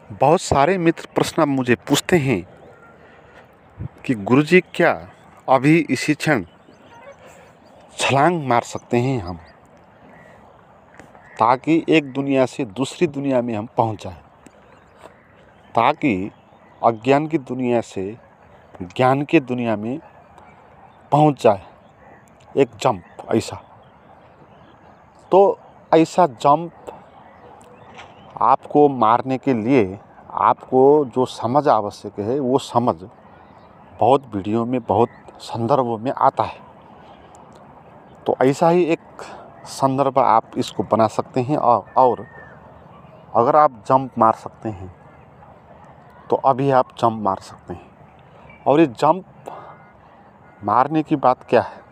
बहुत सारे मित्र प्रश्न अब मुझे पूछते हैं कि गुरुजी क्या अभी इसी क्षण छलांग मार सकते हैं हम, ताकि एक दुनिया से दूसरी दुनिया में हम पहुंच जाएं, ताकि अज्ञान की दुनिया से ज्ञान की दुनिया में पहुंच जाए। एक जंप ऐसा, तो ऐसा जंप आपको मारने के लिए आपको जो समझ आवश्यक है वो समझ बहुत वीडियो में, बहुत संदर्भों में आता है। तो ऐसा ही एक संदर्भ आप इसको बना सकते हैं और अगर आप जंप मार सकते हैं तो अभी आप जंप मार सकते हैं। और ये जंप मारने की बात क्या है?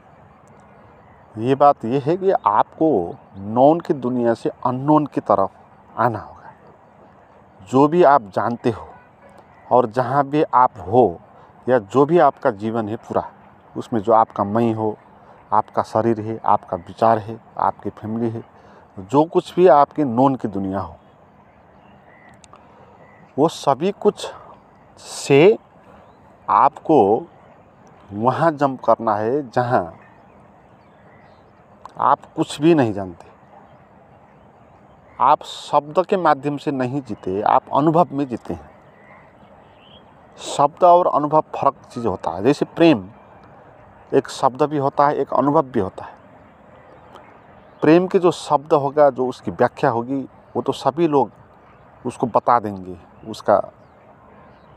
ये बात ये है कि आपको नॉन की दुनिया से अननोन की तरफ आना होगा। जो भी आप जानते हो और जहाँ भी आप हो या जो भी आपका जीवन है पूरा, उसमें जो आपका मैं हो, आपका शरीर है, आपका विचार है, आपकी फैमिली है, जो कुछ भी आपकी नॉन की दुनिया हो, वो सभी कुछ से आपको वहाँ जंप करना है जहाँ आप कुछ भी नहीं जानते। आप शब्द के माध्यम से नहीं जीते, आप अनुभव में जीते हैं। शब्द और अनुभव फर्क चीज़ होता है। जैसे प्रेम एक शब्द भी होता है, एक अनुभव भी होता है। प्रेम के जो शब्द होगा, जो उसकी व्याख्या होगी, वो तो सभी लोग उसको बता देंगे। उसका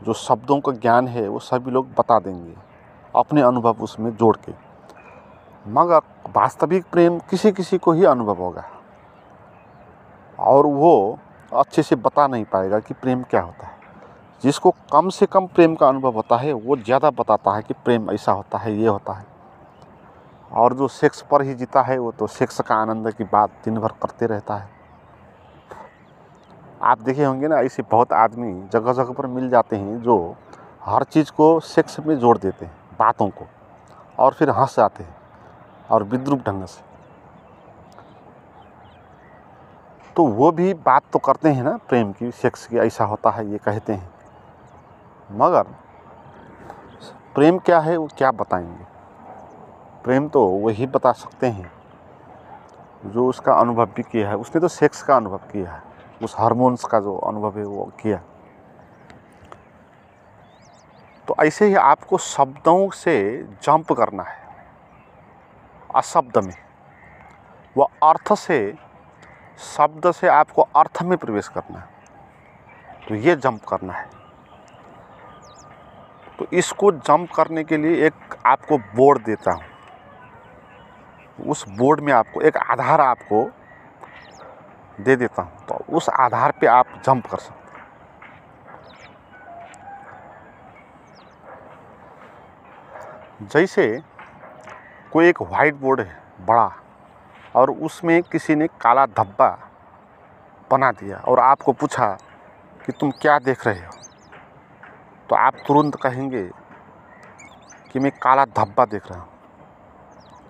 जो शब्दों का ज्ञान है वो सभी लोग बता देंगे अपने अनुभव उसमें जोड़ के। मगर वास्तविक प्रेम किसी किसी को ही अनुभव होगा और वो अच्छे से बता नहीं पाएगा कि प्रेम क्या होता है। जिसको कम से कम प्रेम का अनुभव होता है वो ज़्यादा बताता है कि प्रेम ऐसा होता है, ये होता है। और जो सेक्स पर ही जीता है वो तो सेक्स का आनंद की बात दिन भर करते रहता है। आप देखे होंगे ना, ऐसे बहुत आदमी जगह जगह पर मिल जाते हैं जो हर चीज़ को सेक्स में जोड़ देते हैं, बातों को, और फिर हंस जाते हैं और विद्रूप ढंग से। तो वो भी बात तो करते हैं ना प्रेम की, सेक्स की, ऐसा होता है ये कहते हैं। मगर प्रेम क्या है वो क्या बताएंगे? प्रेम तो वही बता सकते हैं जो उसका अनुभव भी किया है। उसने तो सेक्स का अनुभव किया है, उस हार्मोन्स का जो अनुभव है वो किया। तो ऐसे ही आपको शब्दों से जंप करना है, अशब्द में। वो अर्थ से, शब्द से आपको अर्थ में प्रवेश करना है। तो ये जंप करना है। तो इसको जंप करने के लिए एक आपको बोर्ड देता हूँ। उस बोर्ड में आपको एक आधार आपको दे देता हूँ, तो उस आधार पे आप जंप कर सकते हैं। जैसे कोई एक वाइट बोर्ड है बड़ा, और उसमें किसी ने काला धब्बा बना दिया और आपको पूछा कि तुम क्या देख रहे हो, तो आप तुरंत कहेंगे कि मैं काला धब्बा देख रहा हूँ,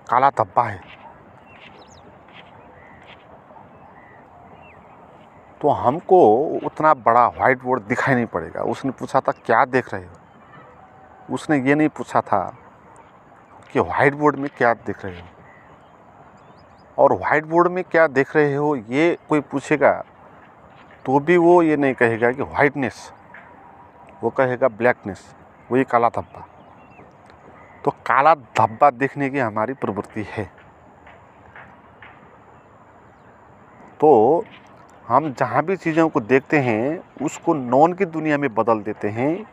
काला धब्बा है। तो हमको उतना बड़ा वाइट बोर्ड दिखाई नहीं पड़ेगा। उसने पूछा था क्या देख रहे हो, उसने ये नहीं पूछा था कि वाइट बोर्ड में क्या देख रहे हो। और वाइट बोर्ड में क्या देख रहे हो ये कोई पूछेगा तो भी वो ये नहीं कहेगा कि वाइटनेस, वो कहेगा ब्लैकनेस, वही काला धब्बा। तो काला धब्बा देखने की हमारी प्रवृत्ति है। तो हम जहाँ भी चीज़ों को देखते हैं उसको नॉन की दुनिया में बदल देते हैं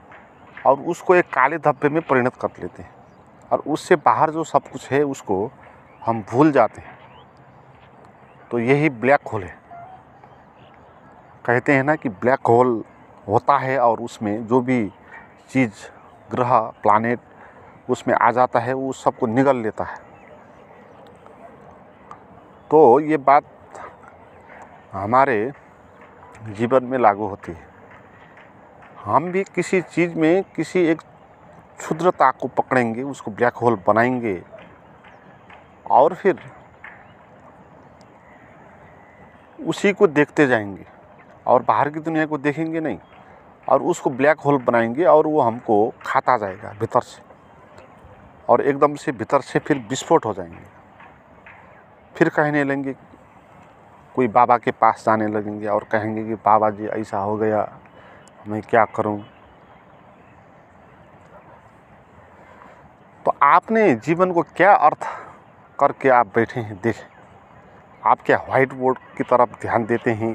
और उसको एक काले धब्बे में परिणत कर लेते हैं, और उससे बाहर जो सब कुछ है उसको हम भूल जाते हैं। तो यही ब्लैक होल है। कहते हैं ना कि ब्लैक होल होता है और उसमें जो भी चीज़, ग्रह, प्लानेट उसमें आ जाता है वो सबको निगल लेता है। तो ये बात हमारे जीवन में लागू होती है। हम भी किसी चीज़ में किसी एक क्षुद्रता को पकड़ेंगे, उसको ब्लैक होल बनाएंगे और फिर उसी को देखते जाएंगे और बाहर की दुनिया को देखेंगे नहीं। और उसको ब्लैक होल बनाएंगे और वो हमको खाता जाएगा भीतर से, और एकदम से भीतर से फिर विस्फोट हो जाएंगे। फिर कहने लगेंगे, कोई बाबा के पास जाने लगेंगे और कहेंगे कि बाबा जी ऐसा हो गया, मैं क्या करूं। तो आपने जीवन को क्या अर्थ करके आप बैठे हैं, देखें। आप क्या व्हाइट बोर्ड की तरफ ध्यान देते हैं,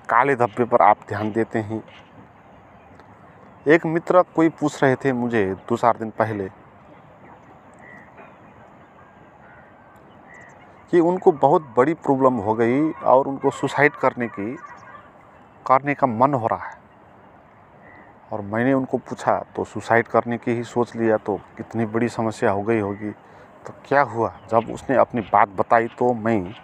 काले धब्बे पर आप ध्यान देते हैं। एक मित्र कोई पूछ रहे थे मुझे 2-4 दिन पहले कि उनको बहुत बड़ी प्रॉब्लम हो गई और उनको सुसाइड करने का मन हो रहा है। और मैंने उनको पूछा तो सुसाइड करने की ही सोच लिया तो कितनी बड़ी समस्या हो गई होगी। तो क्या हुआ, जब उसने अपनी बात बताई तो मैं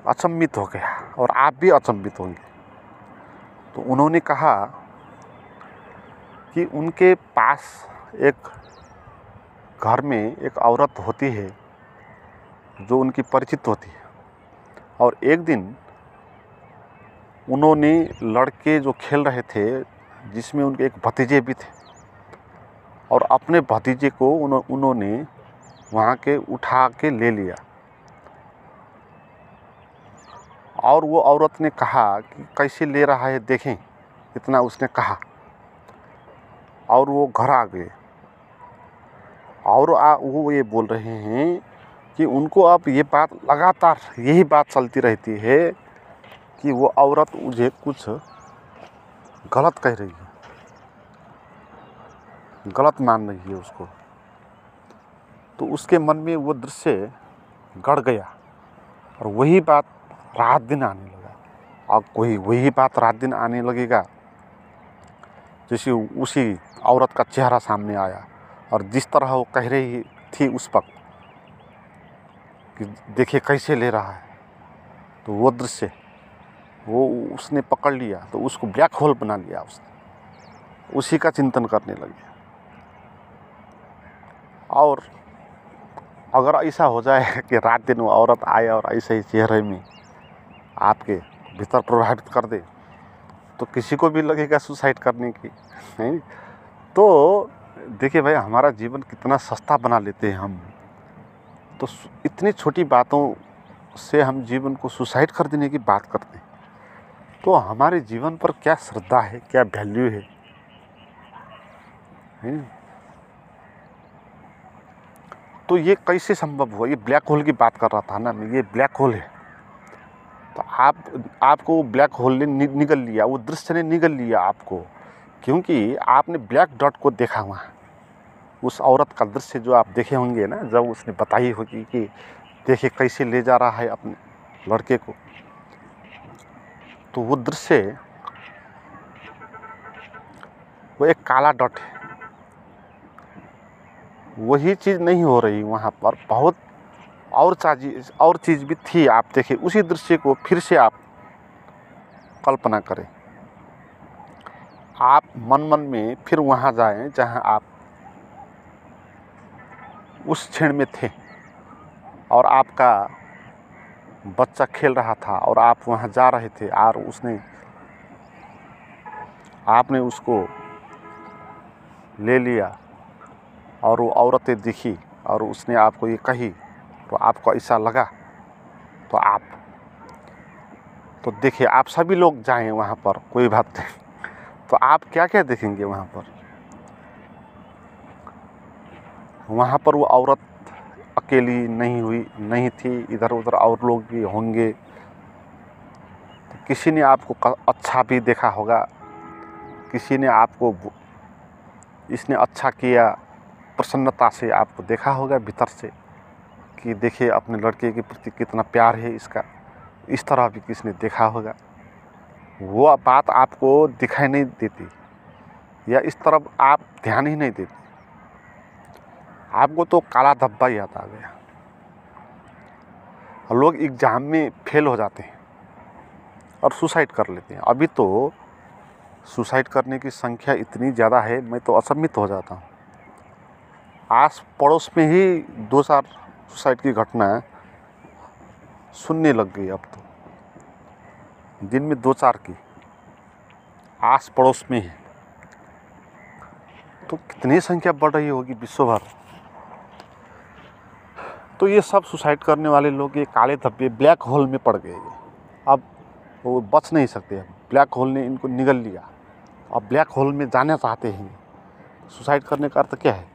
अचंभित हो गया और आप भी अचंभित होंगे। तो उन्होंने कहा कि उनके पास एक घर में एक औरत होती है जो उनकी परिचित होती है, और एक दिन उन्होंने लड़के जो खेल रहे थे जिसमें उनके एक भतीजे भी थे, और अपने भतीजे को उन्होंने वहाँ के उठा के ले लिया। और वो औरत ने कहा कि कैसे ले रहा है देखें, इतना उसने कहा। और वो घर आ गए और वो ये बोल रहे हैं कि उनको अब ये बात लगातार यही बात चलती रहती है कि वो औरत मुझे कुछ गलत कह रही है, गलत मान रही है उसको। तो उसके मन में वो दृश्य गड़ गया और वही बात रात दिन आने लगा। और वही बात रात दिन आने लगेगा जैसे उसी औरत का चेहरा सामने आया, और जिस तरह वो कह रही थी उस वक्त कि देखिए कैसे ले रहा है, तो वो दृश्य वो उसने पकड़ लिया, तो उसको ब्लैक होल बना लिया उसने, उसी का चिंतन करने लगे। और अगर ऐसा हो जाए कि रात दिन वो औरत आए और ऐसे ही चेहरे में आपके भीतर प्रभावित कर दे, तो किसी को भी लगेगा सुसाइड करने की, नहीं। तो देखिए भाई, हमारा जीवन कितना सस्ता बना लेते हैं हम। तो इतनी छोटी बातों से हम जीवन को सुसाइड कर देने की बात करते हैं। तो हमारे जीवन पर क्या श्रद्धा है, क्या वैल्यू है, नहीं? तो ये कैसे संभव हुआ? ये ब्लैक होल की बात कर रहा था ना मैं, ये ब्लैक होल है। तो आपको ब्लैक होल ने निगल लिया, वो दृश्य ने निगल लिया आपको, क्योंकि आपने ब्लैक डॉट को देखा वहाँ। उस औरत का दृश्य जो आप देखे होंगे ना, जब उसने बताई होगी कि देखिए कैसे ले जा रहा है अपने लड़के को, तो वो दृश्य, वो एक काला डॉट है। वही चीज़ नहीं हो रही वहाँ पर, बहुत और चीज़ भी थी। आप देखिए उसी दृश्य को फिर से आप कल्पना करें, आप मन में फिर वहाँ जाएं जहाँ आप उस क्षण में थे, और आपका बच्चा खेल रहा था और आप वहाँ जा रहे थे, और आपने उसको ले लिया और वो औरतें दिखी और उसने आपको ये कही, तो आपको ऐसा लगा। तो देखिए, आप सभी लोग जाएं वहाँ पर, कोई बात नहीं, तो आप क्या क्या देखेंगे वहाँ पर? वहाँ पर वो औरत अकेली नहीं थी, इधर उधर और लोग भी होंगे। तो किसी ने आपको अच्छा भी देखा होगा, किसी ने आपको इसने अच्छा किया, प्रसन्नता से आपको देखा होगा भीतर से कि देखिए अपने लड़के के प्रति कितना प्यार है इसका। इस तरह भी किसी ने देखा होगा। वो बात आपको दिखाई नहीं देती, या इस तरफ आप ध्यान ही नहीं देते। आपको तो काला धब्बा याद आ गया। और लोग एग्ज़ाम में फेल हो जाते हैं और सुसाइड कर लेते हैं। अभी तो सुसाइड करने की संख्या इतनी ज़्यादा है, मैं तो अचंभित हो जाता हूँ। आस पड़ोस में ही 2-4 सुसाइड की घटना सुनने लग गई अब तो, दिन में 2-4 की। आस पड़ोस में है, तो कितनी संख्या बढ़ रही होगी विश्व भर। तो ये सब सुसाइड करने वाले लोग ये काले धब्बे ब्लैक होल में पड़ गए। अब वो बच नहीं सकते, ब्लैक होल ने इनको निगल लिया। अब ब्लैक होल में जाना चाहते हैं। सुसाइड करने का अर्थ क्या है?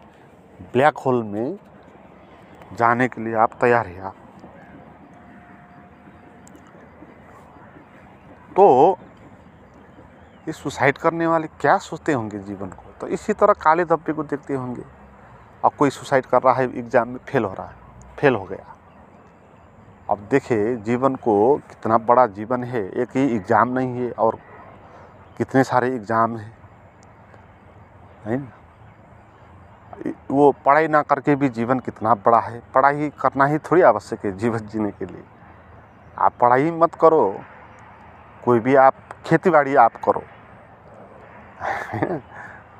ब्लैक होल में जाने के लिए आप तैयार हैं। तो ये सुसाइड करने वाले क्या सोचते होंगे जीवन को? तो इसी तरह काले धब्बे को देखते होंगे। अब कोई सुसाइड कर रहा है, एग्जाम में फेल हो रहा है, फेल हो गया। अब देखिए जीवन को कितना बड़ा जीवन है, एक ही एग्ज़ाम नहीं है और कितने सारे एग्ज़ाम हैं, है ना। वो पढ़ाई ना करके भी जीवन कितना बड़ा है। पढ़ाई करना ही थोड़ी आवश्यक है जीवन जीने के लिए। आप पढ़ाई मत करो, कोई भी आप खेती बाड़ी आप करो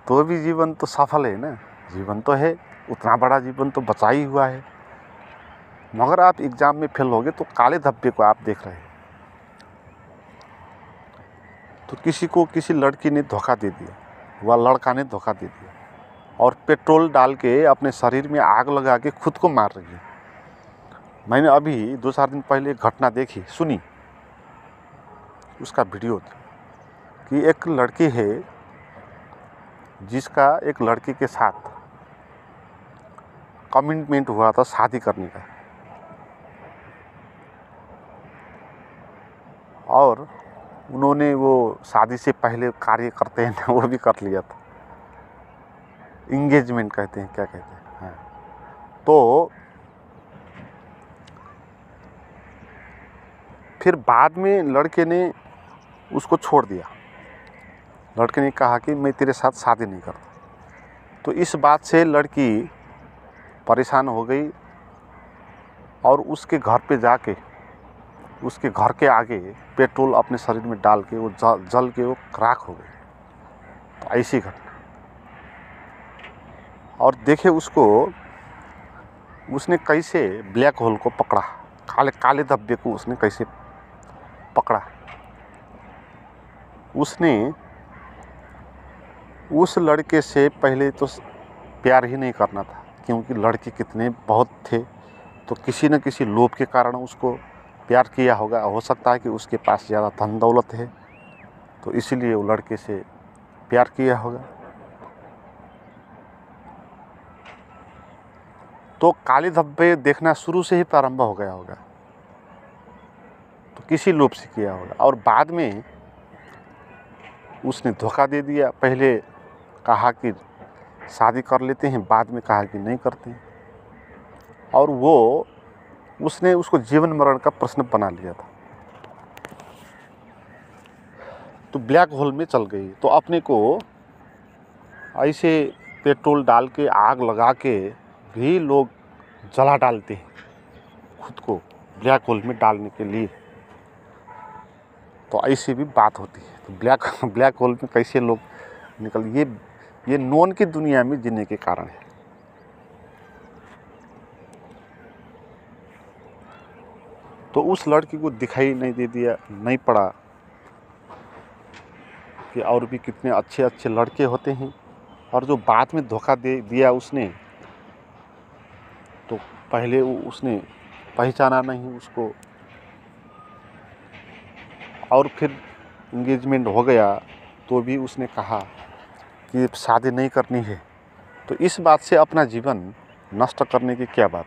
तो भी जीवन तो सफल है ना। जीवन तो है, उतना बड़ा जीवन तो बचा ही हुआ है। मगर आप एग्ज़ाम में फेल होगे तो काले धब्बे को आप देख रहे हैं। तो किसी को किसी लड़की ने धोखा दे दिया, वह लड़का ने धोखा दे दिया और पेट्रोल डाल के अपने शरीर में आग लगा के खुद को मार रही है। मैंने अभी 2-4 दिन पहले एक घटना देखी, सुनी, उसका वीडियो कि एक लड़की है जिसका एक लड़के के साथ कमिटमेंट हुआ था शादी करने का, और उन्होंने वो शादी से पहले कार्य करते हैं ना, वो भी कर लिया था। इंगेजमेंट कहते हैं, क्या कहते हैं, हाँ। तो फिर बाद में लड़के ने उसको छोड़ दिया। लड़के ने कहा कि मैं तेरे साथ शादी नहीं करता। तो इस बात से लड़की परेशान हो गई और उसके घर पे जाके उसके घर के आगे पेट्रोल अपने शरीर में डाल के वो जल के वो राख हो गई। तो ऐसी घटना। और देखे उसको, उसने कैसे ब्लैक होल को पकड़ा, काले धब्बे को उसने कैसे पकड़ा। उसने उस लड़के से पहले तो प्यार ही नहीं करना था, क्योंकि लड़के कितने बहुत थे। तो किसी न किसी लोभ के कारण उसको प्यार किया होगा। हो सकता है कि उसके पास ज़्यादा धन दौलत है, तो इसीलिए वो लड़के से प्यार किया होगा। तो काले धब्बे देखना शुरू से ही प्रारंभ हो गया होगा, तो किसी लोभ से किया होगा। और बाद में उसने धोखा दे दिया। पहले कहा कि शादी कर लेते हैं, बाद में कहा कि नहीं करते हैं। और उसने उसको जीवन मरण का प्रश्न बना लिया था। तो ब्लैक होल में चल गई। तो अपने को ऐसे पेट्रोल डाल के आग लगा के भी लोग जला डालते हैं खुद को ब्लैक होल में डालने के लिए। तो ऐसी भी बात होती है। तो ब्लैक होल में कैसे लोग निकल, ये नॉन की दुनिया में जीने के कारण है। तो उस लड़की को दिखाई नहीं पड़ा कि और भी कितने अच्छे अच्छे लड़के होते हैं। और जो बाद में धोखा दे दिया उसने, तो पहले उसने पहचाना नहीं उसको, और फिर इंगेजमेंट हो गया तो भी उसने कहा कि शादी नहीं करनी है। तो इस बात से अपना जीवन नष्ट करने की क्या बात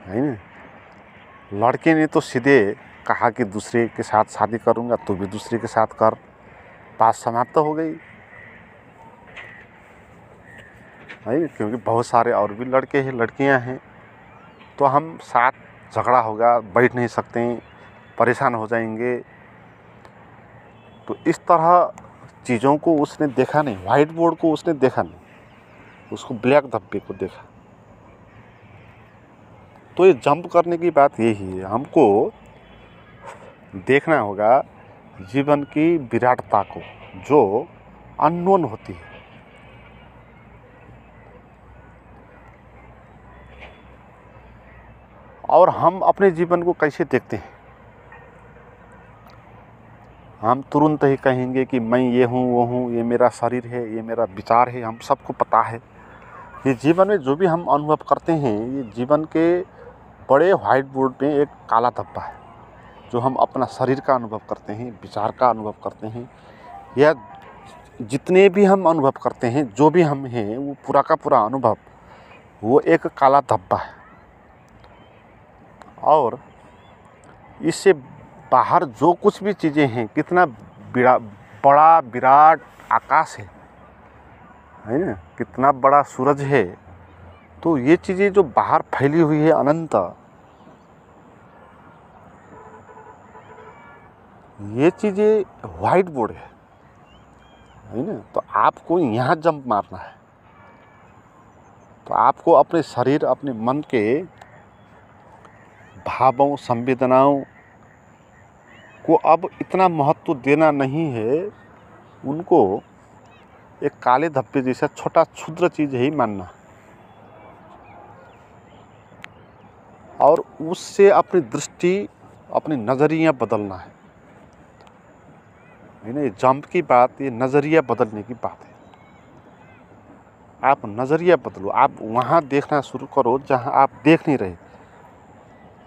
है ना। लड़के ने तो सीधे कहा कि दूसरे के साथ शादी करूंगा, तो भी दूसरे के साथ कर, बात समाप्त हो गई है। क्योंकि बहुत सारे और भी लड़के हैं, लड़कियां हैं, तो हम साथ झगड़ा होगा, बैठ नहीं सकते, परेशान हो जाएंगे। तो इस तरह चीज़ों को उसने देखा नहीं, वाइट बोर्ड को उसने देखा नहीं, उसको ब्लैक धब्बे को देखा। तो ये जंप करने की बात यही है, हमको देखना होगा जीवन की विराटता को, जो अननोन होती है। और हम अपने जीवन को कैसे देखते हैं, हम तुरंत ही कहेंगे कि मैं ये हूँ वो हूँ, ये मेरा शरीर है, ये मेरा विचार है। हम सबको पता है ये जीवन में जो भी हम अनुभव करते हैं, ये जीवन के बड़े व्हाइट बोर्ड में एक काला धब्बा है। जो हम अपना शरीर का अनुभव करते हैं, विचार का अनुभव करते हैं, या जितने भी हम अनुभव करते हैं, जो भी हम हैं, वो पूरा का पूरा अनुभव वो एक काला धब्बा है। और इससे बाहर जो कुछ भी चीज़ें हैं, कितना बड़ा विराट आकाश है ना, कितना बड़ा सूरज है, तो ये चीज़ें जो बाहर फैली हुई है अनंत, ये चीज़ें वाइट बोर्ड है ना। तो आपको यहाँ जंप मारना है, तो आपको अपने शरीर, अपने मन के भावों, संवेदनाओं को अब इतना महत्व देना नहीं है, उनको एक काले धब्बे जैसा छोटा क्षुद्र चीज़ ही मानना, और उससे अपनी दृष्टि, अपनी नज़रिया बदलना है ना। ये जंप की बात, ये नज़रिया बदलने की बात है। आप नज़रिया बदलो, आप वहाँ देखना शुरू करो जहाँ आप देख नहीं रहे,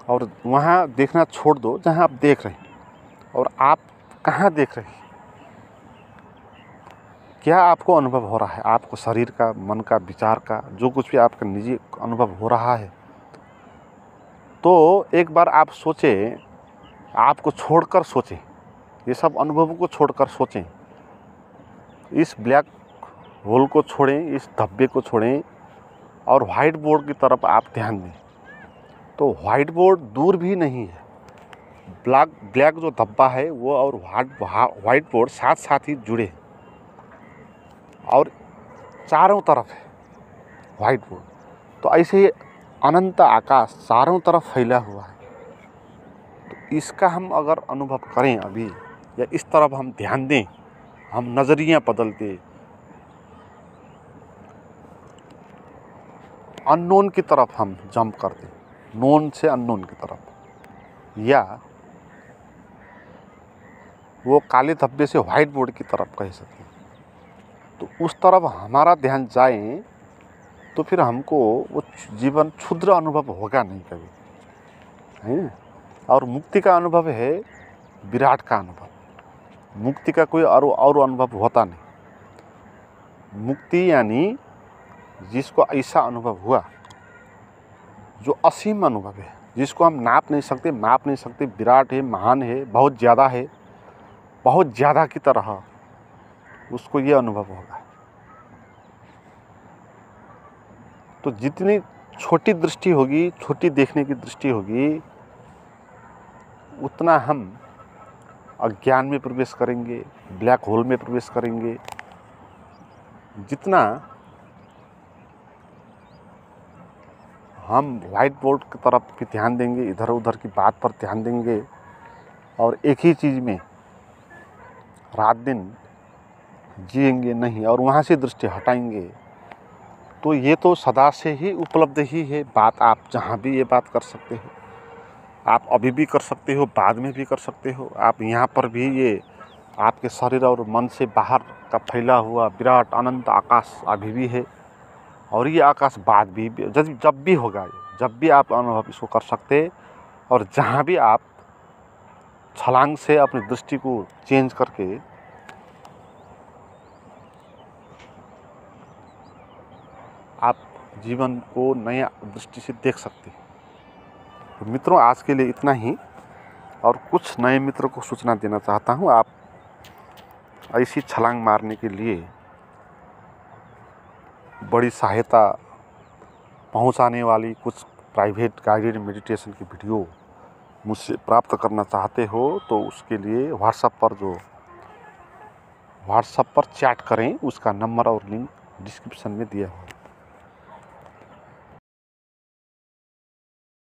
और वहाँ देखना छोड़ दो जहाँ आप देख रहे हैं। और आप कहाँ देख रहे हैं, क्या आपको अनुभव हो रहा है, आपको शरीर का, मन का, विचार का, जो कुछ भी आपका निजी अनुभव हो रहा है, तो एक बार आप सोचें, आपको छोड़कर सोचें, ये सब अनुभवों को छोड़कर सोचें, इस ब्लैक होल को छोड़ें, इस धब्बे को छोड़ें, और वाइट बोर्ड की तरफ आप ध्यान दें। तो वाइट बोर्ड दूर भी नहीं है, ब्लैक जो धब्बा है वो और वाइट बोर्ड साथ साथ ही जुड़े हैं, और चारों तरफ है वाइट बोर्ड। तो ऐसे ही अनंत आकाश चारों तरफ फैला हुआ है। तो इसका हम अगर अनुभव करें अभी, या इस तरफ हम ध्यान दें, हम नज़रिया बदल दें, अननोन की तरफ हम जंप कर दें, नोन से अननोन की तरफ, या वो काले धब्बे से वाइट बोर्ड की तरफ कह सकते हैं, तो उस तरफ हमारा ध्यान जाए, तो फिर हमको वो जीवन क्षुद्र अनुभव होगा नहीं कभी, है। और मुक्ति का अनुभव है विराट का अनुभव। मुक्ति का कोई और अनुभव होता नहीं। मुक्ति यानी जिसको ऐसा अनुभव हुआ जो असीम अनुभव है, जिसको हम नाप नहीं सकते, माप नहीं सकते, विराट है, महान है, बहुत ज़्यादा है, बहुत ज़्यादा की तरह, उसको ये अनुभव होगा। तो जितनी छोटी दृष्टि होगी, छोटी देखने की दृष्टि होगी, उतना हम अज्ञान में प्रवेश करेंगे, ब्लैक होल में प्रवेश करेंगे। जितना हम वाइट बोर्ड की तरफ भी ध्यान देंगे, इधर उधर की बात पर ध्यान देंगे, और एक ही चीज़ में रात दिन जिएंगे नहीं, और वहाँ से दृष्टि हटाएंगे, तो ये तो सदा से ही उपलब्ध ही है बात। आप जहाँ भी ये बात कर सकते हो, आप अभी भी कर सकते हो, बाद में भी कर सकते हो। आप यहाँ पर भी ये आपके शरीर और मन से बाहर का फैला हुआ विराट अनंत आकाश अभी भी है, और ये आकाश बाद भी जब भी होगा, जब भी आप अनुभव इसको कर सकते। और जहाँ भी आप छलांग से अपनी दृष्टि को चेंज करके आप जीवन को नया दृष्टि से देख सकते हैं। तो मित्रों, आज के लिए इतना ही, और कुछ नए मित्रों को सूचना देना चाहता हूँ। आप ऐसी छलांग मारने के लिए बड़ी सहायता पहुँचाने वाली कुछ प्राइवेट गाइडेड मेडिटेशन की वीडियो मुझसे प्राप्त करना चाहते हो, तो उसके लिए व्हाट्सएप पर चैट करें। उसका नंबर और लिंक डिस्क्रिप्शन में दिया हुआ है।